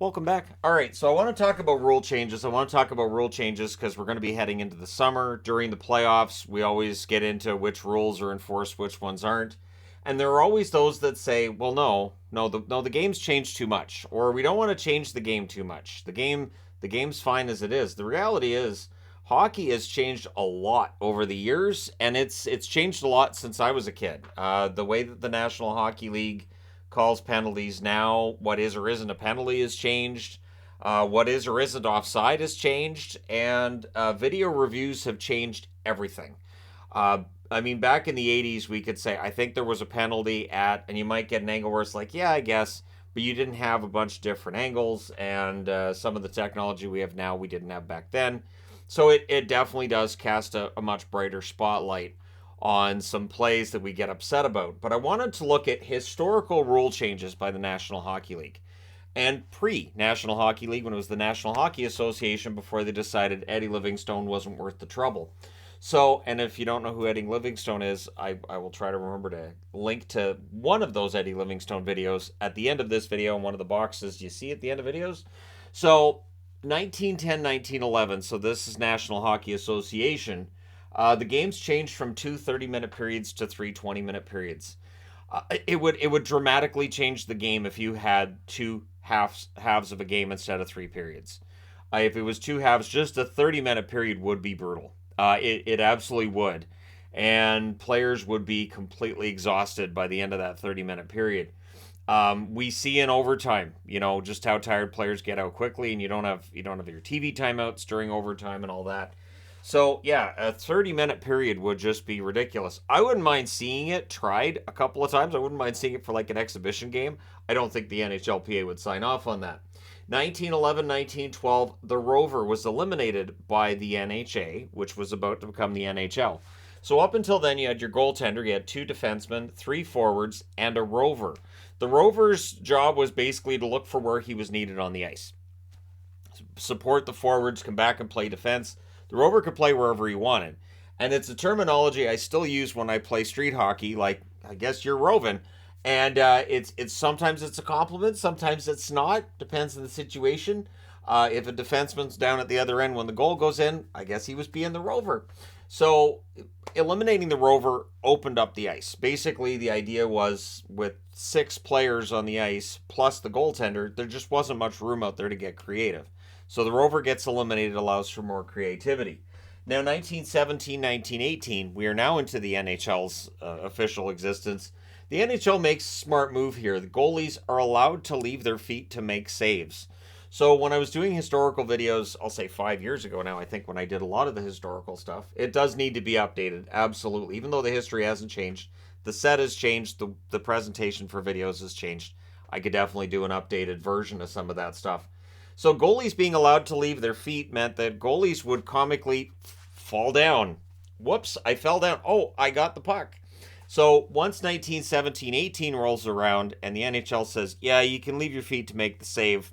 Welcome back. All right, so I want to talk about rule changes. I want to talk about rule changes because we're going to be heading into the summer. During the playoffs, we always get into which rules are enforced, which ones aren't. And there are always those that say, well, no, the game's changed too much, or we don't want to change the game too much. The game's fine as it is. The reality is, hockey has changed a lot over the years, and it's changed a lot since I was a kid. The way that the National Hockey League calls penalties now. What is or isn't a penalty has changed. What is or isn't offside has changed. And video reviews have changed everything. I mean, back in the 80s, we could say, I think there was a penalty at, and you might get an angle where it's like, yeah, I guess, but you didn't have a bunch of different angles, and some of the technology we have now, we didn't have back then. So it definitely does cast a much brighter spotlight on some plays that we get upset about. But I wanted to look at historical rule changes by the National Hockey League and pre National Hockey League when it was the National Hockey Association before they decided Eddie Livingstone wasn't worth the trouble. So, and if you don't know who Eddie Livingstone is, I will try to remember to link to one of those Eddie Livingstone videos at the end of this video in one of the boxes you see at the end of videos. So, 1910, 1911, so this is National Hockey Association. The games changed from two 30-minute periods to three 20-minute periods. It would dramatically change the game if you had two halves of a game instead of three periods. If it was two halves, just a 30-minute period would be brutal. It absolutely would, and players would be completely exhausted by the end of that 30-minute period. We see in overtime, just how tired players get out quickly, and you don't have your TV timeouts during overtime and all that. So yeah, a 30-minute period would just be ridiculous. I wouldn't mind seeing it tried a couple of times. I wouldn't mind seeing it for like an exhibition game. I don't think the NHLPA would sign off on that. 1911, 1912, the Rover was eliminated by the NHA, which was about to become the NHL. So up until then, you had your goaltender, you had two defensemen, three forwards, and a rover. The rover's job was basically to look for where he was needed on the ice, support the forwards, come back and play defense. The rover could play wherever he wanted. And it's a terminology I still use when I play street hockey, like, I guess you're roving. And it's sometimes it's a compliment, sometimes it's not. Depends on the situation. If a defenseman's down at the other end when the goal goes in, I guess he was being the rover. So eliminating the rover opened up the ice. Basically, the idea was with six players on the ice plus the goaltender, there just wasn't much room out there to get creative. So the rover gets eliminated, allows for more creativity. Now, 1917, 1918, we are now into the NHL's official existence. The NHL makes a smart move here. The goalies are allowed to leave their feet to make saves. So when I was doing historical videos, I'll say 5 years ago now, I think when I did a lot of the historical stuff, it does need to be updated, absolutely. Even though the history hasn't changed, the set has changed, the presentation for videos has changed. I could definitely do an updated version of some of that stuff. So goalies being allowed to leave their feet meant that goalies would comically fall down. Whoops, I fell down. Oh, I got the puck. So once 1917-18 rolls around and the NHL says, yeah, you can leave your feet to make the save,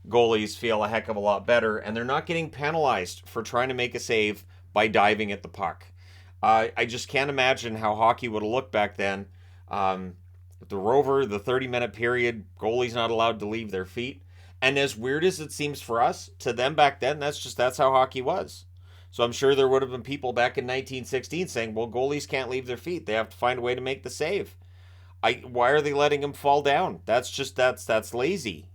goalies feel a heck of a lot better, and they're not getting penalized for trying to make a save by diving at the puck. I just can't imagine how hockey would have looked back then. The Rover, the 30-minute period, goalies not allowed to leave their feet. And as weird as it seems for us, to them back then, that's how hockey was. So I'm sure there would have been people back in 1916 saying, well, goalies can't leave their feet. They have to find a way to make the save. Why are they letting him fall down? That's lazy,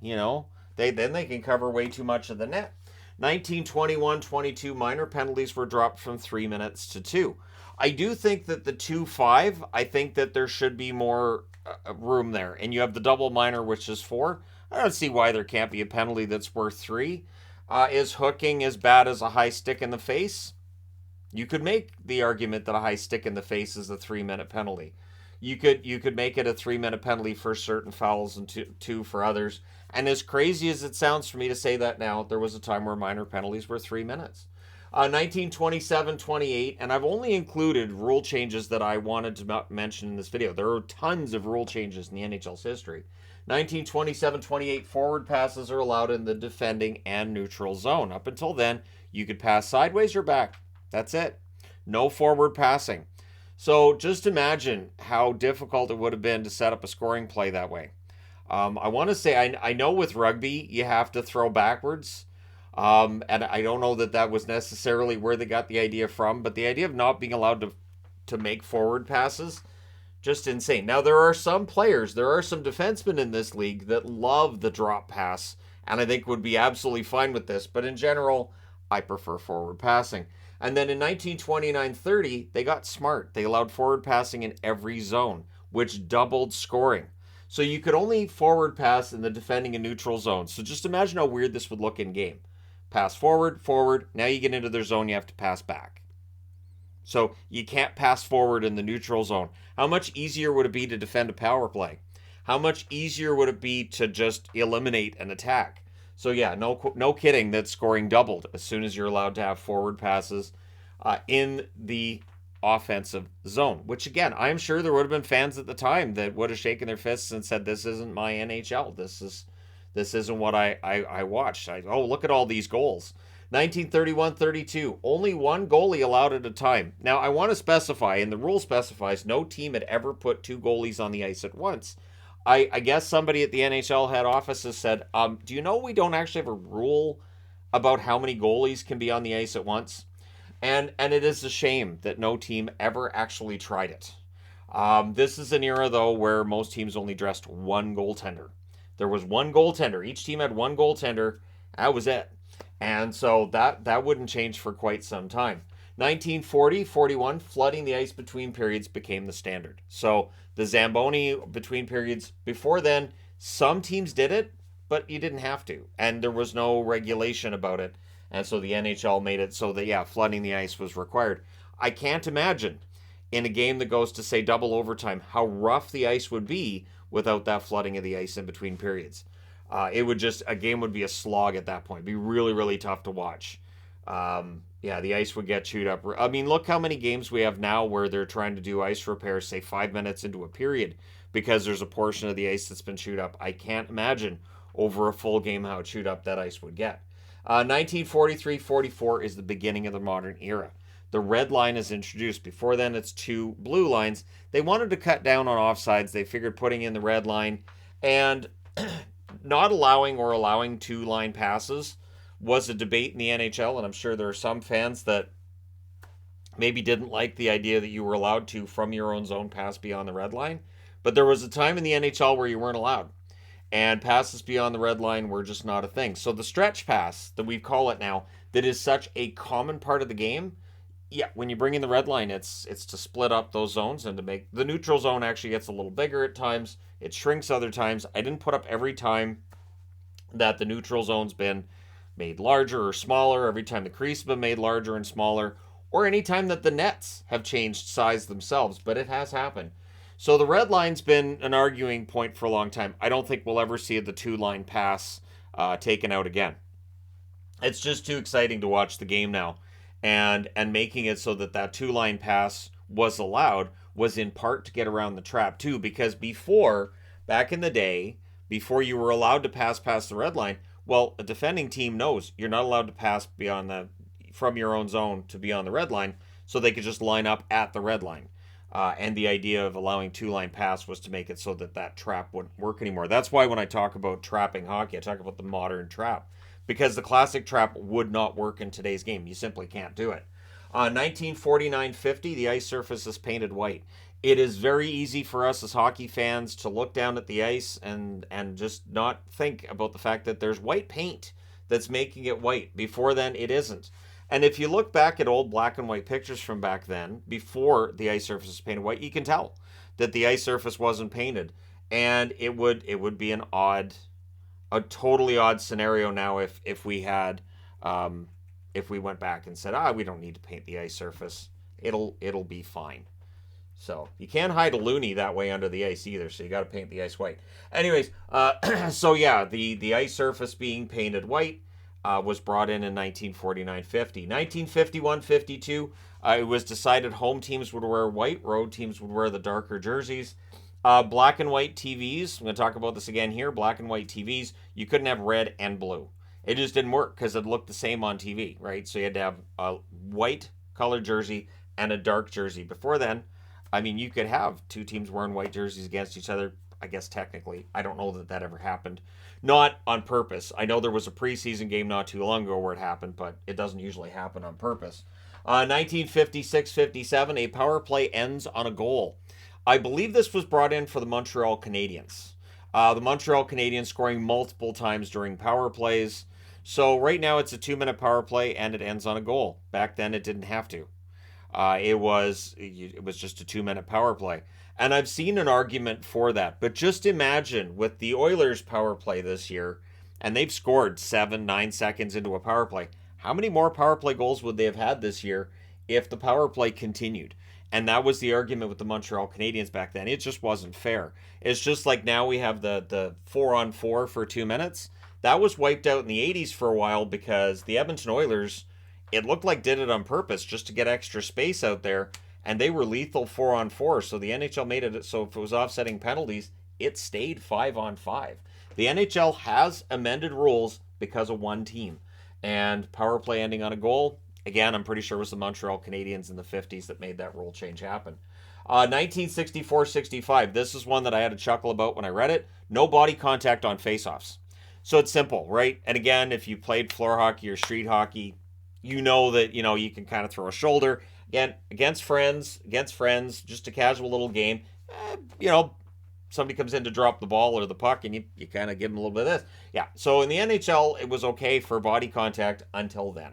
Then they can cover way too much of the net. 1921-22 minor penalties were dropped from 3 minutes to 2. I do think that the 2-5, I think that there should be more room there. And you have the double minor, which is 4. I don't see why there can't be a penalty that's worth 3. Is hooking as bad as a high stick in the face? You could make the argument that a high stick in the face is a 3-minute penalty. You could make it a 3-minute penalty for certain fouls and two for others. And as crazy as it sounds for me to say that now, there was a time where minor penalties were 3 minutes. 1927-28, and I've only included rule changes that I wanted to mention in this video. There are tons of rule changes in the NHL's history. 1927-28, forward passes are allowed in the defending and neutral zone. Up until then, you could pass sideways or back. That's it. No forward passing. So just imagine how difficult it would have been to set up a scoring play that way. I want to say I know with rugby you have to throw backwards, and I don't know that that was necessarily where they got the idea from, but the idea of not being allowed to make forward passes, just insane. Now there are some players, there are some defensemen in this league that love the drop pass, and I think would be absolutely fine with this. But in general, I prefer forward passing. And then in 1929-30, they got smart. They allowed forward passing in every zone, which doubled scoring. So you could only forward pass in the defending and neutral zones. So just imagine how weird this would look in game. Pass forward, forward. Now you get into their zone, you have to pass back. So you can't pass forward in the neutral zone. How much easier would it be to defend a power play? How much easier would it be to just eliminate an attack? So yeah, no kidding that scoring doubled as soon as you're allowed to have forward passes in the offensive zone. Which again, I'm sure there would have been fans at the time that would have shaken their fists and said, "This isn't my NHL. This isn't what I watched. Oh, look at all these goals." 1931-32, only one goalie allowed at a time. Now, I want to specify, and the rule specifies, no team had ever put two goalies on the ice at once. I guess somebody at the NHL head offices said, do you know we don't actually have a rule about how many goalies can be on the ice at once? And it is a shame that no team ever actually tried it. This is an era, though, where most teams only dressed one goaltender. There was one goaltender. Each team had one goaltender. That was it. And so that wouldn't change for quite some time. 1940-41, flooding the ice between periods became the standard. So the Zamboni between periods, before then, some teams did it, but you didn't have to. And there was no regulation about it. And so the NHL made it so that, yeah, flooding the ice was required. I can't imagine in a game that goes to, say, double overtime, how rough the ice would be without that flooding of the ice in between periods. It would just, a game would be a slog at that point. It'd be really, really tough to watch. Yeah, the ice would get chewed up. I mean, look how many games we have now where they're trying to do ice repairs, say 5 minutes into a period, because there's a portion of the ice that's been chewed up. I can't imagine over a full game how chewed up that ice would get. 1943-44 is the beginning of the modern era. The red line is introduced. Before then, it's two blue lines. They wanted to cut down on offsides. They figured putting in the red line and not allowing or allowing two-line passes was a debate in the NHL, and I'm sure there are some fans that maybe didn't like the idea that you were allowed to, from your own zone, pass beyond the red line. But there was a time in the NHL where you weren't allowed, and passes beyond the red line were just not a thing. So the stretch pass, that we call it now, that is such a common part of the game, yeah, when you bring in the red line, it's to split up those zones and to make the neutral zone actually gets a little bigger at times. It shrinks other times. I didn't put up every time that the neutral zone's been made larger or smaller, every time the crease has been made larger and smaller, or any time that the nets have changed size themselves, but it has happened. So the red line's been an arguing point for a long time. I don't think we'll ever see the two-line pass taken out again. It's just too exciting to watch the game now. And making it so that that two-line pass was allowed was in part to get around the trap too, because before, back in the day, before you were allowed to pass past the red line, well, a defending team knows you're not allowed to pass beyond the from your own zone to beyond the red line, so they could just line up at the red line. And the idea of allowing two-line pass was to make it so that that trap wouldn't work anymore. That's why when I talk about trapping hockey, I talk about the modern trap, because the classic trap would not work in today's game. You simply can't do it. 1949-50, the ice surface is painted white. It is very easy for us as hockey fans to look down at the ice and just not think about the fact that there's white paint that's making it white. Before then, it isn't. And if you look back at old black and white pictures from back then, before the ice surface was painted white, you can tell that the ice surface wasn't painted. And it would be a totally odd scenario now if we had if we went back and said, we don't need to paint the ice surface, it'll be fine. So you can't hide a loony that way under the ice either, so you got to paint the ice white. Anyways, so yeah, the ice surface being painted white was brought in 1949-50. 1951-52, it was decided home teams would wear white, road teams would wear the darker jerseys. Black and white TVs, I'm going to talk about this again here, black and white TVs, you couldn't have red and blue. It just didn't work because it looked the same on TV, right? So you had to have a white colored jersey and a dark jersey. Before then, I mean, you could have two teams wearing white jerseys against each other. I guess technically, I don't know that that ever happened. Not on purpose. I know there was a preseason game not too long ago where it happened, but it doesn't usually happen on purpose. 1956-57, a power play ends on a goal. I believe this was brought in for the Montreal Canadiens. The Montreal Canadiens scoring multiple times during power plays. So right now it's a 2-minute power play and it ends on a goal. Back then it didn't have to. It was just a 2-minute power play. And I've seen an argument for that. But just imagine with the Oilers power play this year, and they've scored 7, 9 seconds into a power play. How many more power play goals would they have had this year if the power play continued? And that was the argument with the Montreal Canadiens back then. It just wasn't fair. It's just like now we have the 4-on-4 for 2 minutes. That was wiped out in the 80s for a while because the Edmonton Oilers, it looked like did it on purpose just to get extra space out there, and they were lethal 4-on-4. So the NHL made it so if it was offsetting penalties, it stayed 5-on-5. The NHL has amended rules because of one team, and power play ending on a goal. Again, I'm pretty sure it was the Montreal Canadiens in the 50s that made that rule change happen. 1964-65. This is one that I had a chuckle about when I read it. No body contact on faceoffs. So it's simple, right? And again, if you played floor hockey or street hockey, you know that, you can kind of throw a shoulder. Again, against friends, just a casual little game. Somebody comes in to drop the ball or the puck and you kind of give them a little bit of this. Yeah, so in the NHL, it was okay for body contact until then.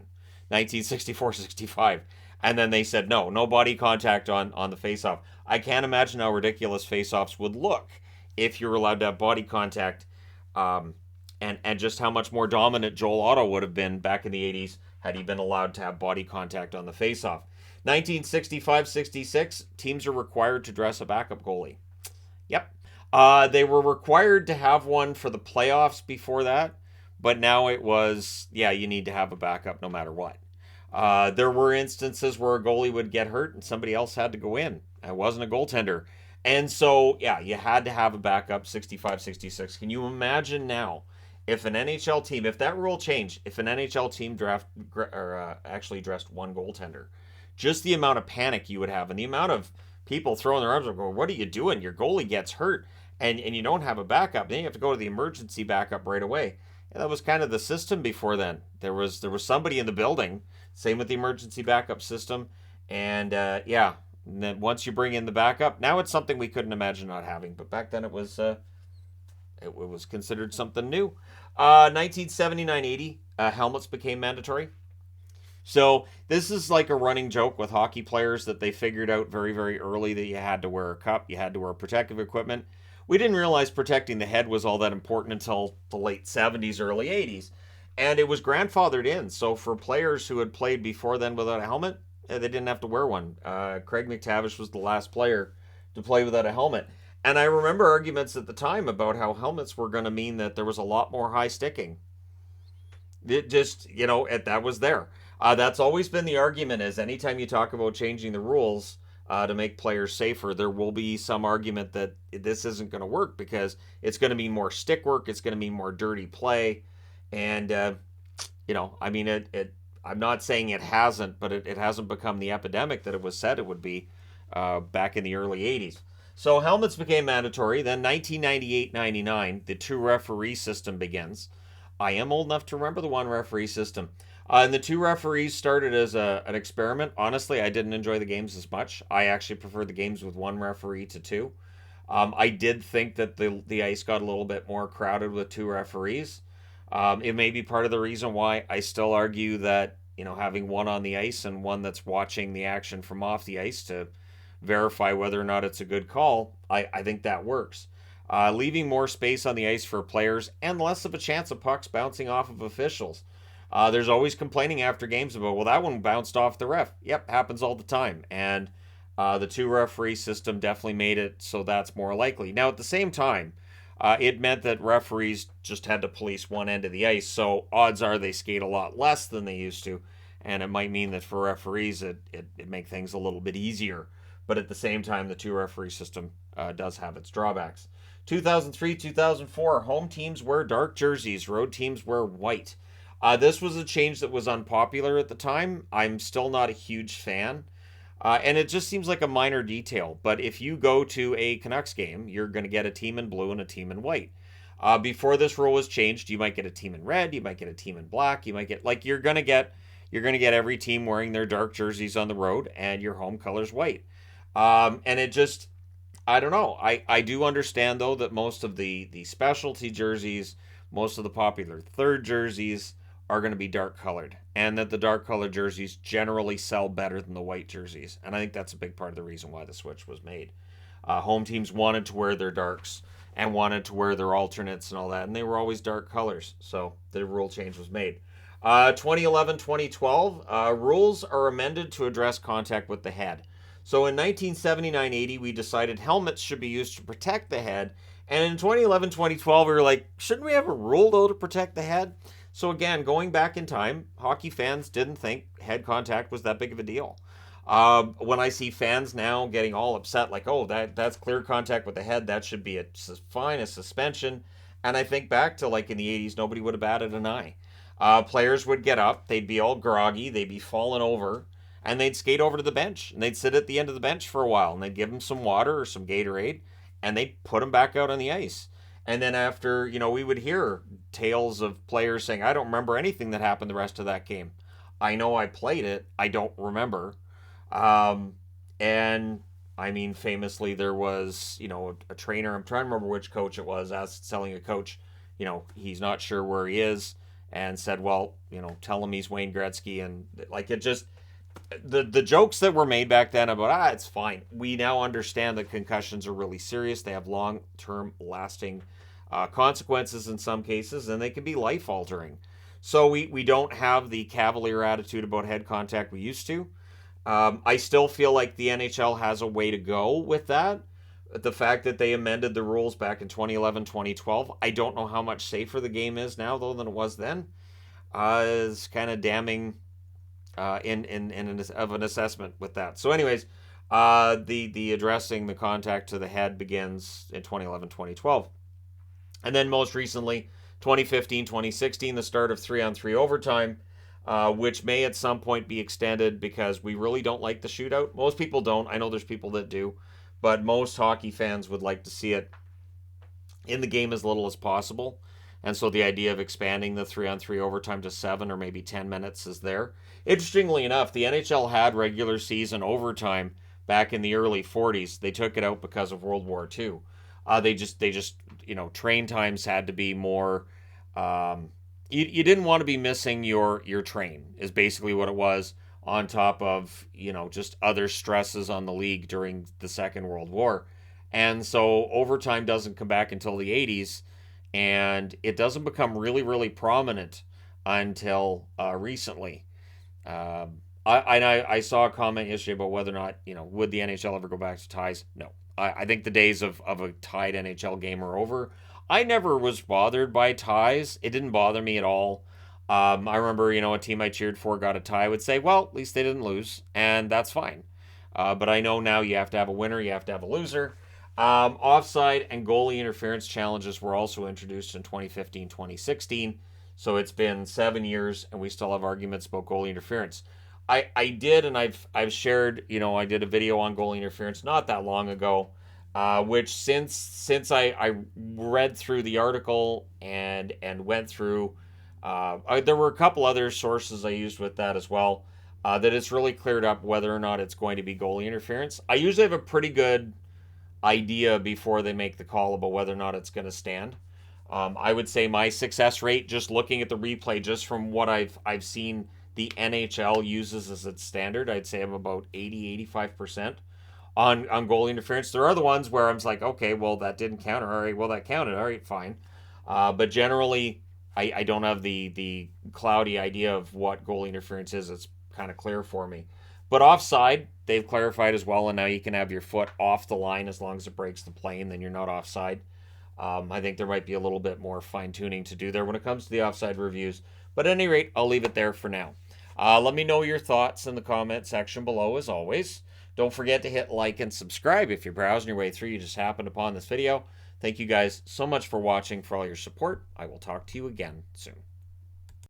1964-65. And then they said, no body contact on the face-off. I can't imagine how ridiculous face-offs would look if you were allowed to have body contact, and just how much more dominant Joel Otto would have been back in the 80s had he been allowed to have body contact on the face-off. 1965-66, teams are required to dress a backup goalie. Yep. They were required to have one for the playoffs before that, but now it was, you need to have a backup no matter what. There were instances where a goalie would get hurt and somebody else had to go in. It wasn't a goaltender. And so, you had to have a backup 65-66. Can you imagine now if an NHL team, if that rule changed, if an NHL team actually dressed one goaltender, just the amount of panic you would have and the amount of people throwing their arms up going, what are you doing? Your goalie gets hurt and you don't have a backup. Then you have to go to the emergency backup right away. And that was kind of the system before then. There was somebody in the building. Same with the emergency backup system. And and then once you bring in the backup, now it's something we couldn't imagine not having. But back then it was considered something new. 1979-80, helmets became mandatory. So this is like a running joke with hockey players that they figured out very, very early that you had to wear a cup, you had to wear protective equipment. We didn't realize protecting the head was all that important until the late 70s, early 80s. And it was grandfathered in. So for players who had played before then without a helmet, they didn't have to wear one. Craig McTavish was the last player to play without a helmet. And I remember arguments at the time about how helmets were going to mean that there was a lot more high sticking. It just, that was there. That's always been the argument, is anytime you talk about changing the rules to make players safer, there will be some argument that this isn't going to work because it's going to mean more stick work, it's going to mean more dirty play. And, I'm not saying it hasn't, but it hasn't become the epidemic that it was said it would be back in the early 80s. So helmets became mandatory. Then 1998-99, the 2-referee system begins. I am old enough to remember the 1-referee system. And the 2 referees started as an experiment. Honestly, I didn't enjoy the games as much. I actually preferred the games with 1 referee to 2. I did think that the ice got a little bit more crowded with 2 referees. It may be part of the reason why I still argue that, having one on the ice and one that's watching the action from off the ice to verify whether or not it's a good call, I think that works. Leaving more space on the ice for players and less of a chance of pucks bouncing off of officials. There's always complaining after games about, well, that one bounced off the ref. Yep, happens all the time. And the 2-referee system definitely made it so that's more likely. Now, at the same time, it meant that referees just had to police one end of the ice, so odds are they skate a lot less than they used to, and it might mean that for referees it make things a little bit easier. But at the same time, the 2-referee system does have its drawbacks. 2003-2004, home teams wear dark jerseys, road teams wear white. This was a change that was unpopular at the time. I'm still not a huge fan. And it just seems like a minor detail. But if you go to a Canucks game, you're going to get a team in blue and a team in white. Before this rule was changed, you might get a team in red, you might get a team in black, you might get like you're gonna get every team wearing their dark jerseys on the road, and your home color's white. And it just I don't know. I do understand though that most of the specialty jerseys, most of the popular third jerseys are going to be dark colored, and that the dark colored jerseys generally sell better than the white jerseys. And I think that's a big part of the reason why the switch was made. Home teams wanted to wear their darks and wanted to wear their alternates and all that, and they were always dark colors. So the rule change was made. 2011 2012, rules are amended to address contact with the head. So in 1979-80, we decided helmets should be used to protect the head. And in 2011 2012, we were like, shouldn't we have a rule, though, to protect the head? So again, going back in time, hockey fans didn't think head contact was that big of a deal. When I see fans now getting all upset, like, oh, that's clear contact with the head, that should be a fine, a suspension. And I think back to like in the 80s, nobody would have batted an eye. Players would get up, they'd be all groggy, they'd be falling over, and they'd skate over to the bench, and they'd sit at the end of the bench for a while, and they'd give them some water or some Gatorade, and they'd put them back out on the ice. And then after, we would hear tales of players saying, I don't remember anything that happened the rest of that game. I know I played it, I don't remember. And I mean, famously, there was, a trainer, I'm trying to remember which coach it was, telling a coach, he's not sure where he is, and said, well, tell him he's Wayne Gretzky. And like, it just, the jokes that were made back then about, it's fine. We now understand that concussions are really serious. They have long-term lasting consequences in some cases, and they can be life-altering. So we don't have the cavalier attitude about head contact we used to. I still feel like the NHL has a way to go with that. The fact that they amended the rules back in 2011, 2012, I don't know how much safer the game is now, though, than it was then. Is kind of damning of an assessment with that. So anyways, the addressing the contact to the head begins in 2011, 2012. And then most recently, 2015, 2016, the start of 3-on-3 overtime, which may at some point be extended because we really don't like the shootout. Most people don't. I know there's people that do. But most hockey fans would like to see it in the game as little as possible. And so the idea of expanding the 3-on-3 overtime to 7 or maybe 10 minutes is there. Interestingly enough, the NHL had regular season overtime back in the early 40s. They took it out because of World War II. They just train times had to be more. You didn't want to be missing your train, is basically what it was, on top of just other stresses on the league during the Second World War. And so overtime doesn't come back until the 80s, and it doesn't become really, really prominent until recently. I saw a comment yesterday about whether or not, would the NHL ever go back to ties? No. I think the days of a tied NHL game are over. I never was bothered by ties. It didn't bother me at all. I remember, a team I cheered for got a tie. I would say, well, at least they didn't lose, and that's fine. But I know now you have to have a winner, you have to have a loser. Offside and goalie interference challenges were also introduced in 2015, 2016. So it's been 7 years, and we still have arguments about goalie interference. I did, and I've shared, I did a video on goalie interference not that long ago, which since I read through the article and went through, there were a couple other sources I used with that as well, that it's really cleared up whether or not it's going to be goalie interference. I usually have a pretty good idea before they make the call about whether or not it's going to stand. I would say my success rate, just looking at the replay, just from what I've seen the NHL uses as its standard, I'd say I'm about 80-85% on goalie interference. There are other ones where I'm like, okay, well, that didn't count. All right, well, that counted. All right, fine. But generally, I don't have the cloudy idea of what goalie interference is. It's kind of clear for me. But offside, they've clarified as well, and now you can have your foot off the line as long as it breaks the plane, then you're not offside. I think there might be a little bit more fine-tuning to do there when it comes to the offside reviews. But at any rate, I'll leave it there for now. Let me know your thoughts in the comment section below, as always. Don't forget to hit like and subscribe if you're browsing your way through. You just happened upon this video. Thank you guys so much for watching, for all your support. I will talk to you again soon.